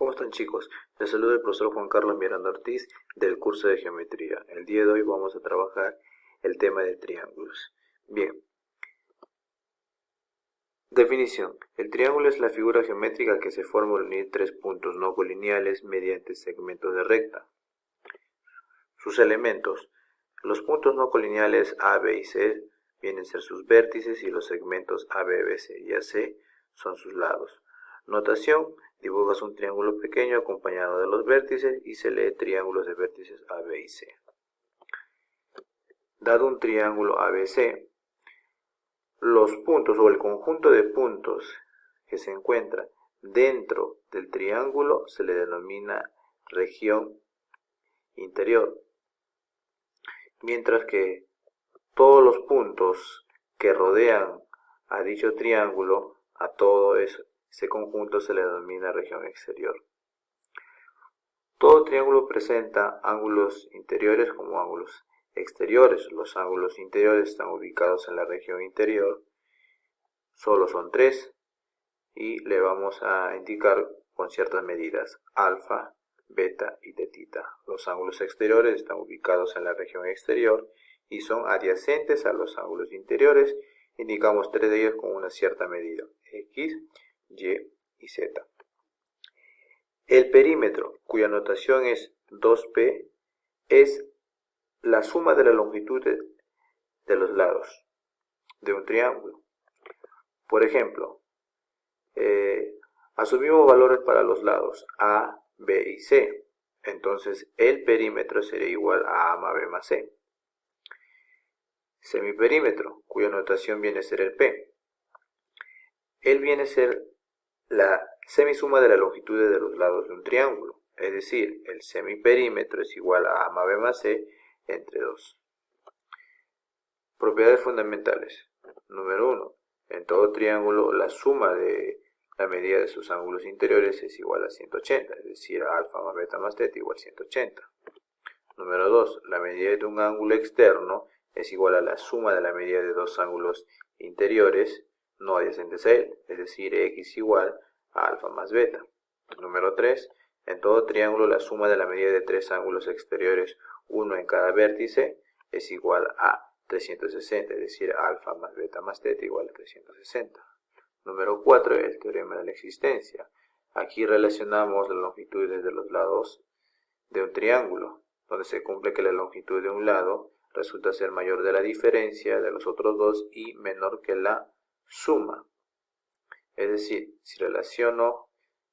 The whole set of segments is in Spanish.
¿Cómo están, chicos? Les saluda el profesor Juan Carlos Miranda Ortiz del curso de Geometría. El día de hoy vamos a trabajar el tema de triángulos. Bien. Definición. El triángulo es la figura geométrica que se forma al unir tres puntos no colineales mediante segmentos de recta. Sus elementos. Los puntos no colineales A, B y C vienen a ser sus vértices y los segmentos A, B, B, C y AC son sus lados. Notación. Dibujas un triángulo pequeño acompañado de los vértices y se lee triángulos de vértices A, B y C. Dado un triángulo ABC, los puntos o el conjunto de puntos que se encuentra dentro del triángulo se le denomina región interior, mientras que todos los puntos que rodean a dicho triángulo, a todo ese conjunto se le denomina región exterior. Todo triángulo presenta ángulos interiores como ángulos exteriores. Los ángulos interiores están ubicados en la región interior, solo son 3 y le vamos a indicar con ciertas medidas: alfa, beta y tetita. Los ángulos exteriores están ubicados en la región exterior y son adyacentes a los ángulos interiores. Indicamos 3 de ellos con una cierta medida: X, Y y Z. El perímetro, cuya notación es 2P, es la suma de la longitud de los lados de un triángulo. Por ejemplo, asumimos valores para los lados A, B y C. Entonces el perímetro sería igual a A más B más C. Semiperímetro, cuya notación viene a ser el P. Él viene a ser la semisuma de la longitud de los lados de un triángulo. Es decir, el semiperímetro es igual a A más B más C entre 2. Propiedades fundamentales. Número 1. En todo triángulo la suma de la medida de sus ángulos interiores es igual a 180, es decir, alfa más beta más teta igual a 180. Número 2. La medida de un ángulo externo es igual a la suma de la medida de dos ángulos interiores no adyacentes a él, es decir, x igual a alfa más beta. Número 3. En todo triángulo la suma de la medida de tres ángulos exteriores, uno en cada vértice, es igual a 360, es decir, alfa más beta más teta igual a 360. Número 4. El teorema de la existencia. Aquí relacionamos las longitudes de los lados de un triángulo, donde se cumple que la longitud de un lado resulta ser mayor de la diferencia de los otros dos y menor que la suma. Es decir, si relaciono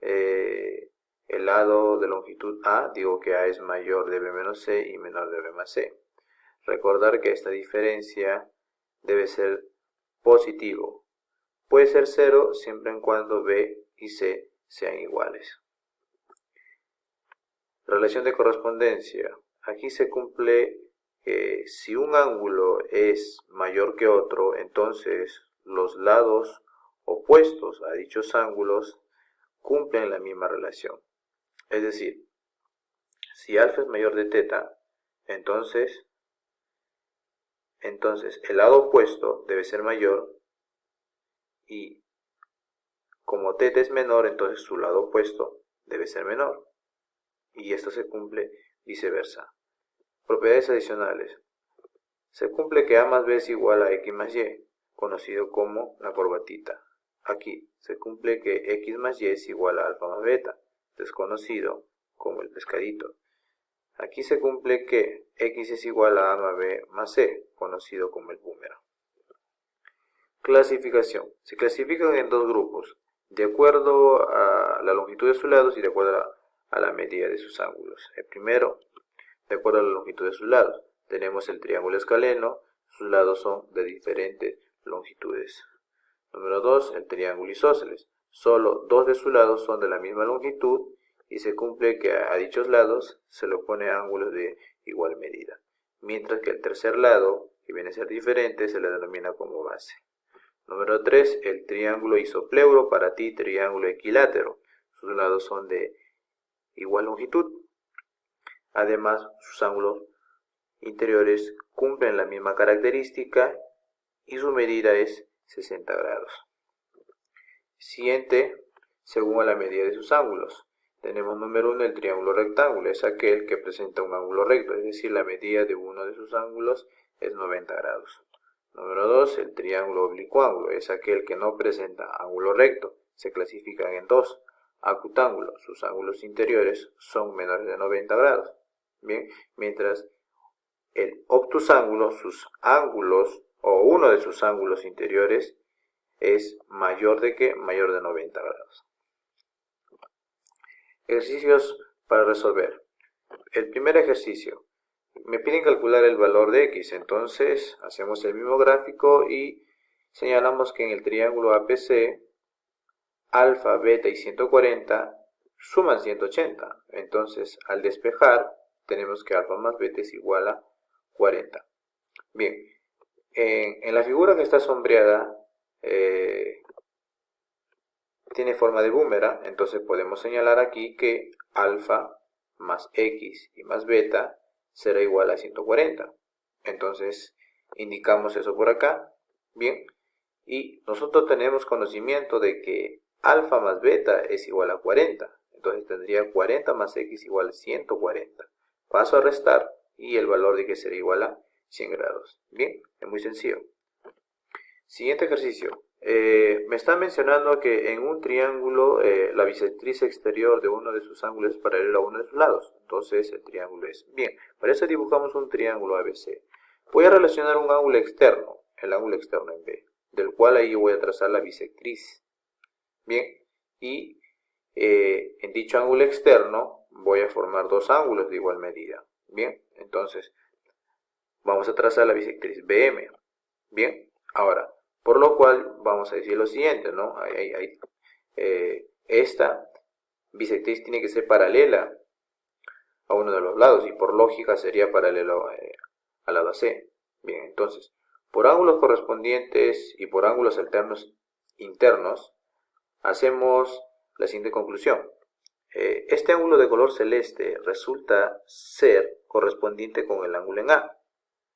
el lado de longitud A, digo que A es mayor de B menos C y menor de B más C. Recordar que esta diferencia debe ser positivo. Puede ser 0 siempre en cuando B y C sean iguales. Relación de correspondencia. Aquí se cumple que si un ángulo es mayor que otro, entonces los lados opuestos a dichos ángulos cumplen la misma relación. Es decir, si alfa es mayor de teta, entonces el lado opuesto debe ser mayor, y como teta es menor, entonces su lado opuesto debe ser menor. Y esto se cumple viceversa. Propiedades adicionales. Se cumple que A más B es igual a X más Y, conocido como la corbatita. Aquí se cumple que X más Y es igual a alfa más beta, desconocido como el pescadito. Aquí se cumple que X es igual a más B más C, conocido como el boomerang. Clasificación. Se clasifican en dos grupos, de acuerdo a la longitud de sus lados y de acuerdo a la medida de sus ángulos. El primero, de acuerdo a la longitud de sus lados. Tenemos el triángulo escaleno, sus lados son de diferentes longitudes. Número 2, el triángulo isósceles. Solo dos de sus lados son de la misma longitud y se cumple que a dichos lados se le opone ángulos de igual medida. Mientras que el tercer lado, que viene a ser diferente, se le denomina como base. Número 3, el triángulo isopleuro, para ti triángulo equilátero. Sus lados son de igual longitud. Además, sus ángulos interiores cumplen la misma característica y su medida es 60 grados. Siguiente, según la medida de sus ángulos. Tenemos número 1, el triángulo rectángulo, es aquel que presenta un ángulo recto, es decir, la medida de uno de sus ángulos es 90 grados. Número 2, el triángulo oblicuángulo, es aquel que no presenta ángulo recto, se clasifican en dos. Acutángulo, sus ángulos interiores son menores de 90 grados. Bien, mientras el obtusángulo, sus ángulos o uno de sus ángulos interiores es mayor de ¿qué? Mayor de 90 grados. Ejercicios para resolver. El primer ejercicio. Me piden calcular el valor de x, entonces hacemos el mismo gráfico y señalamos que en el triángulo APC, alfa, beta y 140 suman 180. Entonces, al despejar, tenemos que alfa más beta es igual a 40. Bien, en la figura que está sombreada, tiene forma de boomerang, entonces podemos señalar aquí que alfa más x y más beta será igual a 140. Entonces indicamos eso por acá. Bien, y nosotros tenemos conocimiento de que alfa más beta es igual a 40. Entonces tendría 40 más x igual a 140. Paso a restar y el valor de que será igual a 100 grados. Bien, es muy sencillo. Siguiente ejercicio. Me está mencionando que en un triángulo la bisectriz exterior de uno de sus ángulos es paralela a uno de sus lados. Entonces el triángulo es. Bien, para eso dibujamos un triángulo ABC. Voy a relacionar un ángulo externo, el ángulo externo en B, del cual ahí voy a trazar la bisectriz. Bien, y en dicho ángulo externo voy a formar dos ángulos de igual medida. Bien, entonces vamos a trazar la bisectriz BM. Bien, ahora, por lo cual vamos a decir lo siguiente, ¿no? Esta bisectriz tiene que ser paralela a uno de los lados y por lógica sería paralelo al lado AC. Bien, entonces, por ángulos correspondientes y por ángulos alternos internos, hacemos la siguiente conclusión. Este ángulo de color celeste resulta ser correspondiente con el ángulo en A.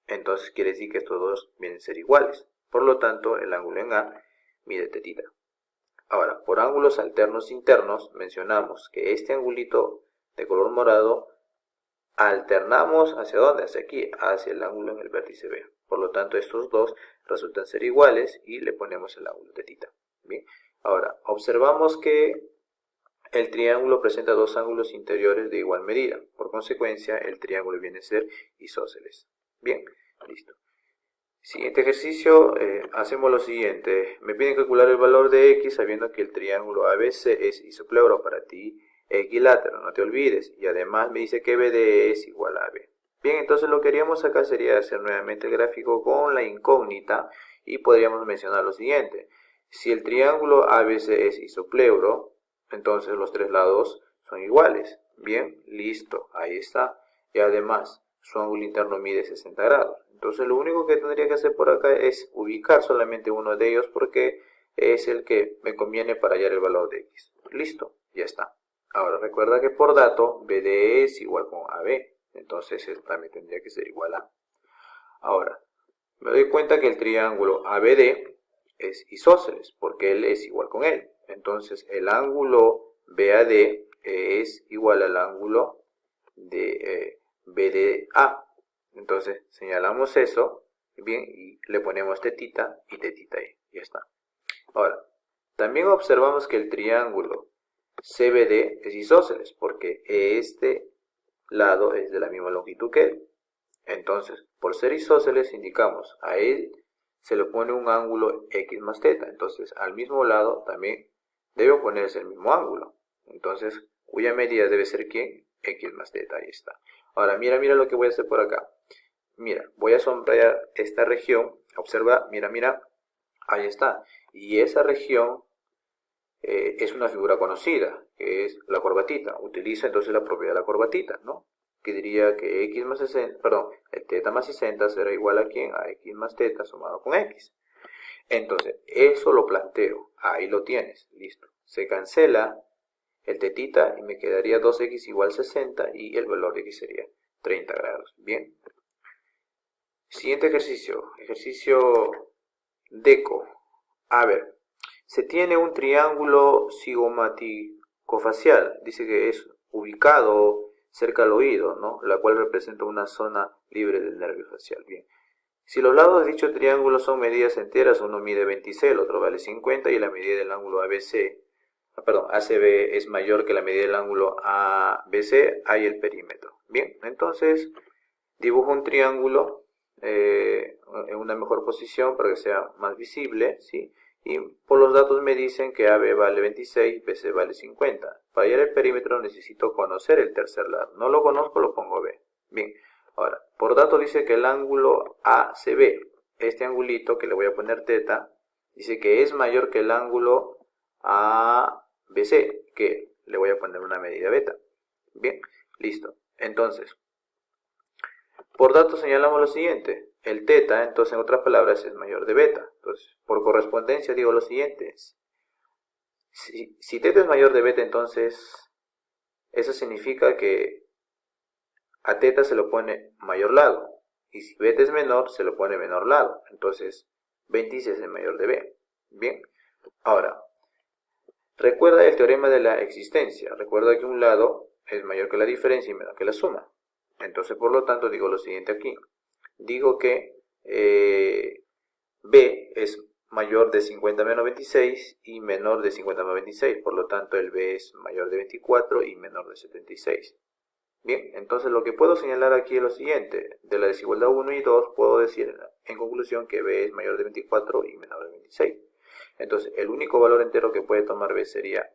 Entonces quiere decir que estos dos vienen a ser iguales. Por lo tanto, el ángulo en A mide tetita. Ahora, por ángulos alternos internos, mencionamos que este angulito de color morado alternamos ¿hacia dónde? Hacia aquí, hacia el ángulo en el vértice B. Por lo tanto, estos dos resultan ser iguales y le ponemos el ángulo tetita. Bien, ahora, observamos que el triángulo presenta dos ángulos interiores de igual medida. Por consecuencia, el triángulo viene a ser isósceles. Bien, listo. Siguiente ejercicio, hacemos lo siguiente. Me piden calcular el valor de x sabiendo que el triángulo ABC es isopleuro para ti, equilátero, no te olvides. Y además me dice que BD es igual a AB. Bien, entonces lo que haríamos acá sería hacer nuevamente el gráfico con la incógnita y podríamos mencionar lo siguiente. Si el triángulo ABC es isopleuro, entonces los tres lados son iguales. Bien, listo, ahí está. Y además, su ángulo interno mide 60 grados. Entonces lo único que tendría que hacer por acá es ubicar solamente uno de ellos porque es el que me conviene para hallar el valor de x. Listo, ya está. Ahora recuerda que por dato BD es igual con AB. Entonces esto también tendría que ser igual a. Ahora, me doy cuenta que el triángulo ABD es isósceles porque él es igual con él. Entonces el ángulo BAD es igual al ángulo de BDA. Entonces señalamos eso, bien, y le ponemos tetita y tetita ahí, ya está. Ahora, también observamos que el triángulo CBD es isósceles porque este lado es de la misma longitud que él. Entonces, por ser isósceles indicamos a él se le pone un ángulo x más teta. Entonces, al mismo lado también debe ponerse el mismo ángulo. Entonces, cuya medida debe ser ¿quién? X más teta, ahí está. Ahora, mira lo que voy a hacer por acá. Mira, voy a sombrear esta región. Observa, mira, ahí está. Y esa región es una figura conocida, que es la corbatita. Utiliza entonces la propiedad de la corbatita, ¿no? Que diría que x más 60, perdón, el teta más 60 será igual a ¿quién? A x más teta sumado con x. Entonces, eso lo planteo. Ahí lo tienes, listo. Se cancela el tetita y me quedaría 2x igual 60 y el valor de x sería 30 grados. Bien. Siguiente ejercicio. Ejercicio DECO. A ver, se tiene un triángulo cofacial, dice que es ubicado cerca al oído, ¿no? La cual representa una zona libre del nervio facial. Bien. Si los lados de dicho triángulo son medidas enteras, uno mide 26, el otro vale 50 y la medida del ángulo ACB es mayor que la medida del ángulo ABC, hay el perímetro. Bien, entonces dibujo un triángulo en una mejor posición para que sea más visible, ¿sí? Y por los datos me dicen que AB vale 26, BC vale 50. Para hallar el perímetro necesito conocer el tercer lado. No lo conozco, lo pongo B. Bien, ahora, por datos dice que el ángulo ACB, este angulito que le voy a poner teta, dice que es mayor que el ángulo ABC, que le voy a poner una medida beta. Bien, listo. Entonces, por datos señalamos lo siguiente. El teta, entonces en otras palabras, es mayor de beta. Entonces, por correspondencia digo lo siguiente. Si teta es mayor de beta, entonces eso significa que a teta se lo pone mayor lado. Y si beta es menor, se lo pone menor lado. Entonces, 26 es mayor de b. Bien. Ahora, recuerda el teorema de la existencia. Recuerda que un lado es mayor que la diferencia y menor que la suma. Entonces, por lo tanto, digo lo siguiente aquí. Digo que B es mayor de 50 menos 26 y menor de 50 más 26. Por lo tanto, el B es mayor de 24 y menor de 76. Bien, entonces lo que puedo señalar aquí es lo siguiente. De la desigualdad 1 y 2 puedo decir en conclusión que B es mayor de 24 y menor de 26. Entonces, el único valor entero que puede tomar B sería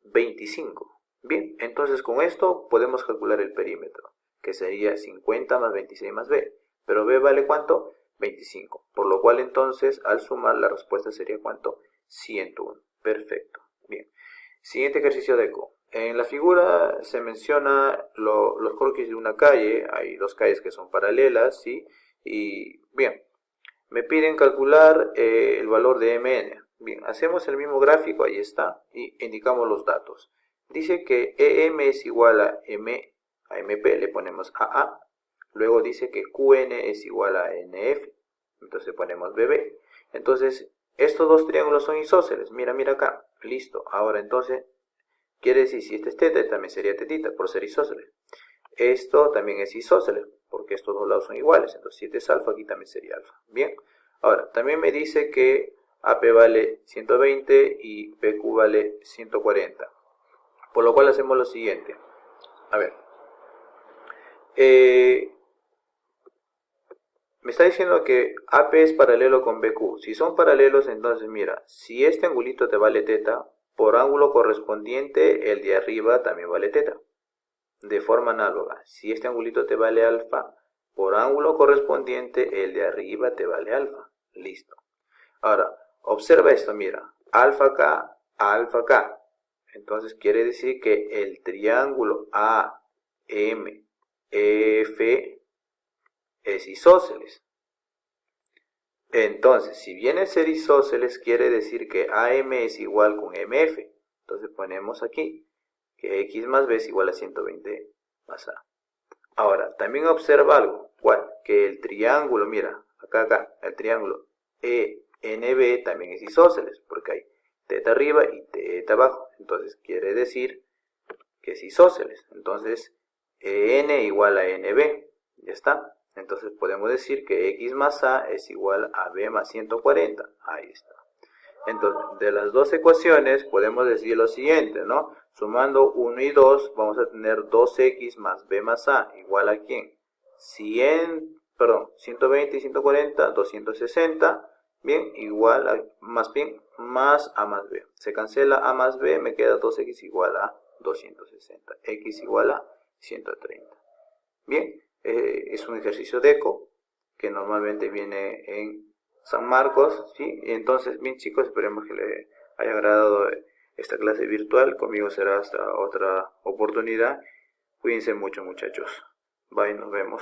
25. Bien, entonces con esto podemos calcular el perímetro, que sería 50 más 26 más B. Pero B vale ¿cuánto? 25. Por lo cual entonces al sumar la respuesta sería ¿cuánto? 101. Perfecto. Bien. Siguiente ejercicio de eco. En la figura se menciona los croquis de una calle. Hay dos calles que son paralelas, ¿sí? Y bien, me piden calcular el valor de MN. Bien, hacemos el mismo gráfico, ahí está, y indicamos los datos. Dice que EM es igual a MP, le ponemos AA. Luego dice que QN es igual a NF, entonces ponemos BB. Entonces, estos dos triángulos son isósceles. Mira acá. Listo. Ahora entonces, quiere decir, si este es teta, también sería tetita, por ser isósceles. Esto también es isósceles, porque estos dos lados son iguales. Entonces, si este es alfa, aquí también sería alfa. Bien. Ahora, también me dice que AP vale 120 y PQ vale 140. Por lo cual hacemos lo siguiente. A ver. Me está diciendo que AP es paralelo con BQ. Si son paralelos, entonces mira, si este angulito te vale teta, por ángulo correspondiente el de arriba también vale teta. De forma análoga, si este angulito te vale alfa, por ángulo correspondiente el de arriba te vale alfa. Listo. Ahora, observa esto, mira, alfa acá, alfa acá. Entonces quiere decir que el triángulo AMEF es isósceles. Entonces, si viene a ser isósceles, quiere decir que AM es igual con MF. Entonces ponemos aquí que X más B es igual a 120 más A. Ahora, también observa algo. ¿Cuál? Que el triángulo, mira, acá, el triángulo ENB también es isósceles, porque hay teta arriba y teta abajo. Entonces, quiere decir que es isósceles. Entonces, EN igual a NB. Ya está. Entonces podemos decir que X más A es igual a B más 140. Ahí está. Entonces, de las dos ecuaciones podemos decir lo siguiente, ¿no? Sumando 1 y 2 vamos a tener 2X más B más A igual a ¿quién? 120 y 140, 260. Bien, igual a, más A más B. Se cancela A más B, me queda 2X igual a 260. X igual a 130. Bien. Es un ejercicio de eco que normalmente viene en San Marcos, ¿sí? Entonces, bien chicos, esperemos que les haya agradado esta clase virtual. Conmigo será hasta otra oportunidad. Cuídense mucho muchachos. Bye, nos vemos.